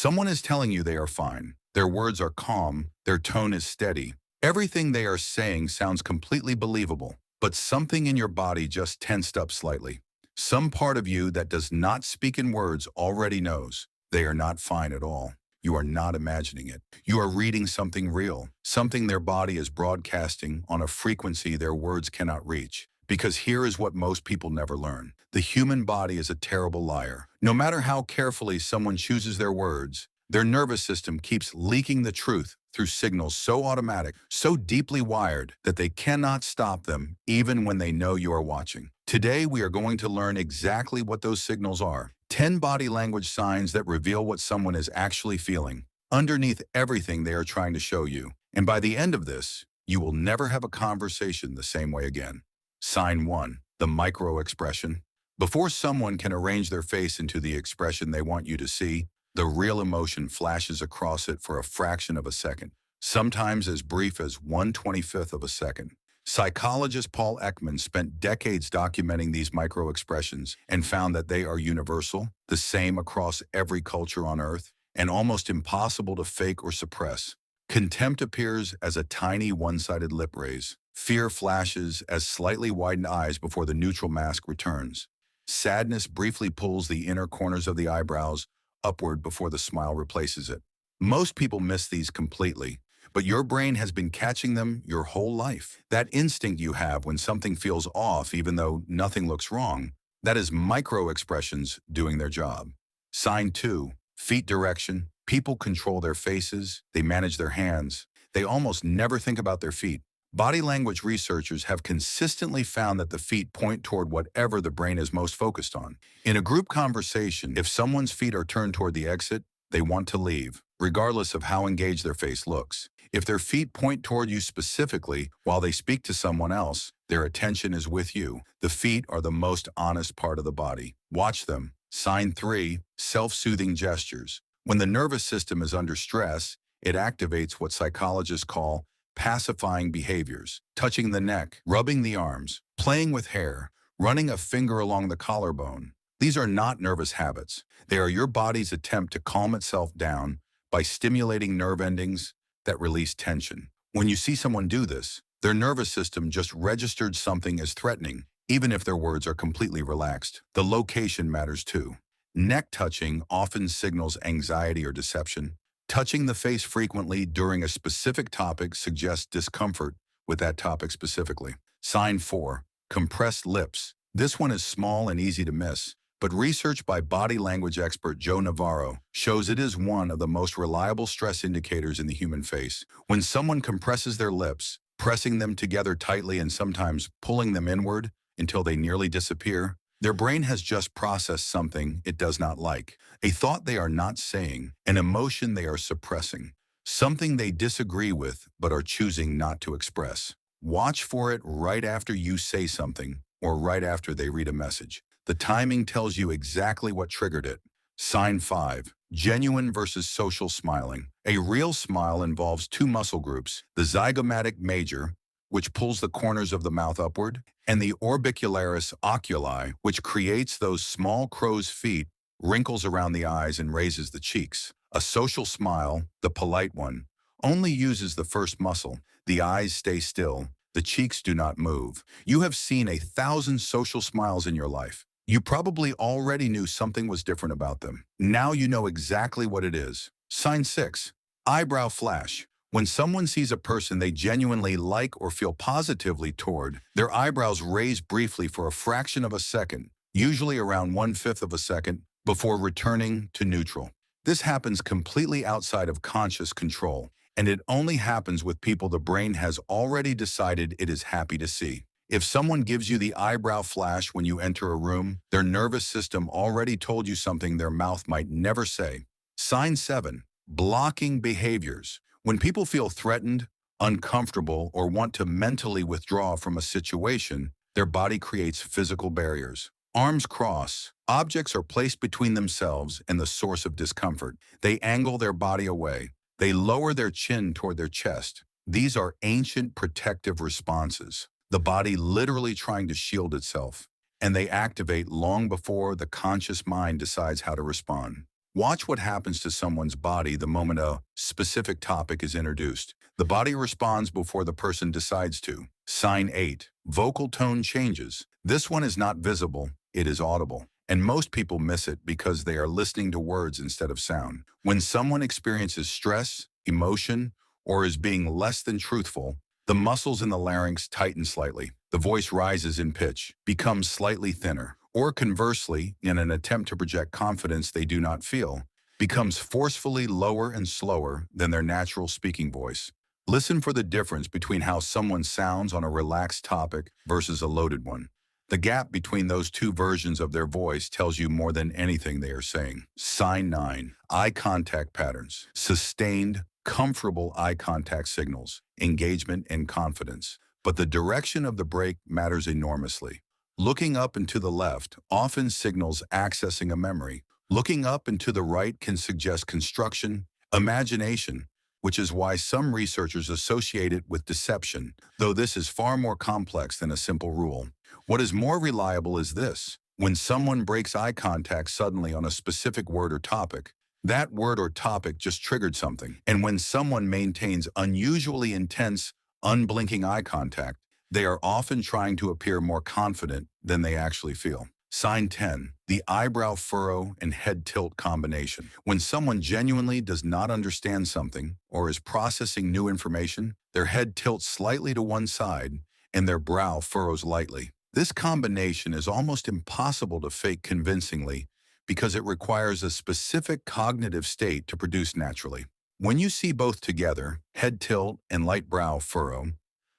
Someone is telling you they are fine. Their words are calm. Their tone is steady. Everything they are saying sounds completely believable, but something in your body just tensed up slightly. Some part of you that does not speak in words already knows they are not fine at all. You are not imagining it. You are reading something real, something their body is broadcasting on a frequency their words cannot reach. Because here is what most people never learn. The human body is a terrible liar. No matter how carefully someone chooses their words, their nervous system keeps leaking the truth through signals so automatic, so deeply wired that they cannot stop them even when they know you are watching. Today, we are going to learn exactly what those signals are. 10 body language signs that reveal what someone is actually feeling underneath everything they are trying to show you. And by the end of this, you will never have a conversation the same way again. Sign 1. The micro expression. Before someone can arrange their face into the expression they want you to see, the real emotion flashes across it for a fraction of a second, sometimes as brief as 1/25th of a second. Psychologist Paul Ekman spent decades documenting these micro expressions and found that they are universal, the same across every culture on Earth, and almost impossible to fake or suppress. Contempt appears as a tiny one-sided lip raise. Fear flashes as slightly widened eyes before the neutral mask returns. Sadness briefly pulls the inner corners of the eyebrows upward before the smile replaces it. Most people miss these completely, but your brain has been catching them your whole life. That instinct you have when something feels off even though nothing looks wrong, that is micro expressions doing their job. Sign 2. Feet direction. People control their faces, they manage their hands. They almost never think about their feet. Body language researchers have consistently found that the feet point toward whatever the brain is most focused on. In a group conversation, if someone's feet are turned toward the exit, they want to leave, regardless of how engaged their face looks. If their feet point toward you specifically while they speak to someone else, their attention is with you. The feet are the most honest part of the body. Watch them. Sign 3. Self-soothing gestures. When the nervous system is under stress, it activates what psychologists call pacifying behaviors, touching the neck, rubbing the arms, playing with hair, running a finger along the collarbone. These are not nervous habits. They are your body's attempt to calm itself down by stimulating nerve endings that release tension. When you see someone do this, their nervous system just registered something as threatening, even if their words are completely relaxed. The location matters too. Neck touching often signals anxiety or deception. Touching the face frequently during a specific topic suggests discomfort with that topic specifically. Sign 4. Compressed lips. This one is small and easy to miss, but research by body language expert Joe Navarro shows it is one of the most reliable stress indicators in the human face. When someone compresses their lips, pressing them together tightly and sometimes pulling them inward until they nearly disappear, their brain has just processed something it does not like, a thought they are not saying, an emotion they are suppressing, something they disagree with but are choosing not to express. Watch for it right after you say something or right after they read a message. The timing tells you exactly what triggered it. Sign 5. Genuine versus social smiling. A real smile involves two muscle groups, the zygomatic major, which pulls the corners of the mouth upward, and the orbicularis oculi, which creates those small crow's feet, wrinkles around the eyes and raises the cheeks. A social smile, the polite one, only uses the first muscle. The eyes stay still. The cheeks do not move. You have seen 1,000 social smiles in your life. You probably already knew something was different about them. Now you know exactly what it is. Sign 6. Eyebrow flash. When someone sees a person they genuinely like or feel positively toward, their eyebrows raise briefly for a fraction of a second, usually around 1/5 of a second, before returning to neutral. This happens completely outside of conscious control, and it only happens with people the brain has already decided it is happy to see. If someone gives you the eyebrow flash when you enter a room, their nervous system already told you something their mouth might never say. Sign 7. Blocking behaviors. When people feel threatened, uncomfortable, or want to mentally withdraw from a situation, their body creates physical barriers. Arms cross. Objects are placed between themselves and the source of discomfort. They angle their body away. They lower their chin toward their chest. These are ancient protective responses, the body literally trying to shield itself, and they activate long before the conscious mind decides how to respond. Watch what happens to someone's body the moment a specific topic is introduced. The body responds before the person decides to. Sign 8. Vocal tone changes. This one is not visible, it is audible. And most people miss it because they are listening to words instead of sound. When someone experiences stress, emotion, or is being less than truthful, the muscles in the larynx tighten slightly. The voice rises in pitch, becomes slightly thinner, or conversely, in an attempt to project confidence they do not feel, becomes forcefully lower and slower than their natural speaking voice. Listen for the difference between how someone sounds on a relaxed topic versus a loaded one. The gap between those two versions of their voice tells you more than anything they are saying. Sign 9. Eye contact patterns. Sustained, comfortable eye contact signals engagement and confidence. But the direction of the break matters enormously. Looking up and to the left often signals accessing a memory. Looking up and to the right can suggest construction, imagination, which is why some researchers associate it with deception, though this is far more complex than a simple rule. What is more reliable is this. When someone breaks eye contact suddenly on a specific word or topic, that word or topic just triggered something. And when someone maintains unusually intense, unblinking eye contact, they are often trying to appear more confident than they actually feel. Sign 10. The eyebrow furrow and head tilt combination. When someone genuinely does not understand something or is processing new information, their head tilts slightly to one side and their brow furrows lightly. This combination is almost impossible to fake convincingly because it requires a specific cognitive state to produce naturally. When you see both together, head tilt and light brow furrow,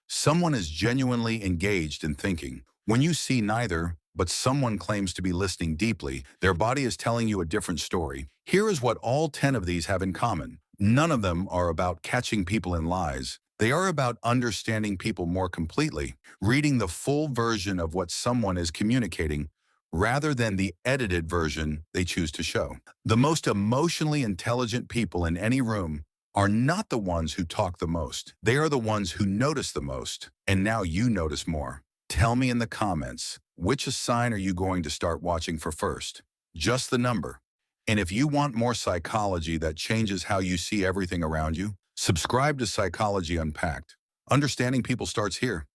someone is genuinely engaged in thinking. When you see neither, but someone claims to be listening deeply, their body is telling you a different story. Here is what all 10 of these have in common. None of them are about catching people in lies. They are about understanding people more completely, reading the full version of what someone is communicating rather than the edited version they choose to show. The most emotionally intelligent people in any room are not the ones who talk the most. They are the ones who notice the most. And now you notice more. Tell me in the comments, which sign are you going to start watching for first? Just the number. And if you want more psychology that changes how you see everything around you, subscribe to Psychology Unpacked. Understanding people starts here.